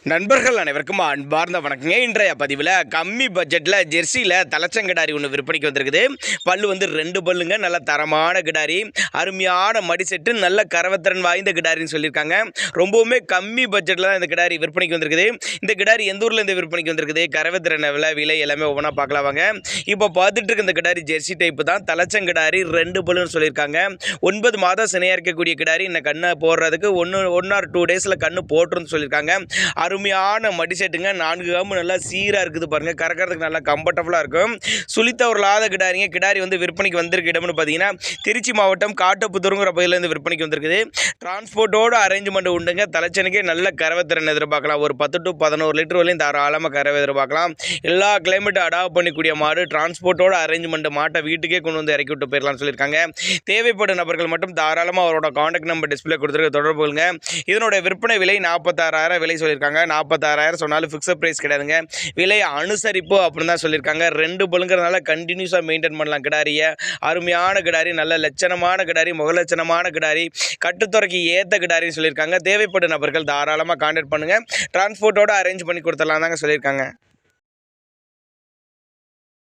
நண்பர்கள் அனைவருக்கும் அன்பார்ந்த வணக்கங்க. இன்றைய பதிவில் கம்மி பட்ஜெட்டில் ஜெர்சியில் தலைச்சங்கிடாரி ஒன்று விற்பனைக்கு வந்திருக்குது. பல்லு வந்து 2 பல்லுங்க, நல்ல தரமான கிடாரி, அருமையான மடி செட்டு, நல்ல கரவத்திறன் வாய்ந்த கிடாரின்னு சொல்லியிருக்காங்க. ரொம்பவுமே கம்மி பட்ஜெட்டில் தான் இந்த கிடாரி விற்பனைக்கு வந்திருக்குது. இந்த கிடாரி எந்த ஊரில் இந்த விற்பனைக்கு வந்திருக்குது, கரவத்திறன் விலை எல்லாமே ஒவ்வொன்றா பார்க்கலாம் வாங்க. இப்போ பார்த்துட்டு இருக்க இந்த கிடாரி ஜெர்சி டைப்பு தான், தலைச்சங்கிடாரி 2 பல்லுன்னு சொல்லியிருக்காங்க. 9 மாதம் சினையாக இருக்கக்கூடிய கிடாரி இன்னும் கண்ணை போடுறதுக்கு 1 or 2 டேஸில் கண்ணு போட்டுருன்னு சொல்லியிருக்காங்க. அருமையான மடி செட்டுங்க, 4 காம்பு நல்லா சீராக இருக்குது பாருங்க, கறக்கிறதுக்கு நல்லா கம்ஃபர்டபுளாக இருக்கும். சுழித்தவர்களாத கிடாரிங்க. கிடாரி வந்து விற்பனைக்கு வந்திருக்க இடம்னு பார்த்தீங்கன்னா திருச்சி மாவட்டம் காட்டுப்புத்தூருங்கிற பகுதியிலேருந்து விற்பனைக்கு வந்திருக்குது. டிரான்ஸ்போர்ட்டோட அரேஞ்ச்மெண்ட் உண்டுங்க. தலைச்சனுக்கே நல்ல கறவைத்திறன் எதிர்பார்க்கலாம். ஒரு 10 to 11 லிட்டர் வரையும் தாராளமாக கறவை எதிர்பார்க்கலாம். எல்லா கிளைமேட்டும் அடாப்ட் பண்ணிக்கூடிய மாடு. டிரான்ஸ்போர்ட்டோட அரேஞ்ச்மெண்ட், மாட்டை வீட்டுக்கே கொண்டு வந்து இறக்கி விட்டு போயிடலாம்னு சொல்லியிருக்காங்க. தேவைப்படும் நபர்கள் மட்டும் தாராளமாக அவரோட கான்டாக்ட் நம்பர் டிஸ்பிளே கொடுத்துருக்க தொடர்பு கொள்ளுங்க. இதனோட விற்பனை விலை 46,000 விலை சொல்லியிருக்காங்க. 46,000 சொன்னாலும் ஃபிக்ஸட் ப்ரைஸ் கிடையாதுங்க. விலை அனுசரிப்பு அப்படின்னு தான் சொல்லியிருக்காங்க. 2 பல்லுங்கிறதுனால கண்டினியூஸாக மெயின்டைன் பண்ணலாம் கிடாரியை. அருமையான கிடாரி, நல்ல லட்சணமான கிடாரி, முகலட்சணமான கிடாரி, கட்டுத்துறைக்கு ஏற்ற கிடாரின்னு சொல்லியிருக்காங்க. தேவைப்படும் நபர்கள் தாராளமாக கான்டாக்ட் பண்ணுங்கள். டிரான்ஸ்போர்ட்டோட அரேஞ்ச் பண்ணி கொடுத்துடலாம் தாங்க சொல்லியிருக்காங்க.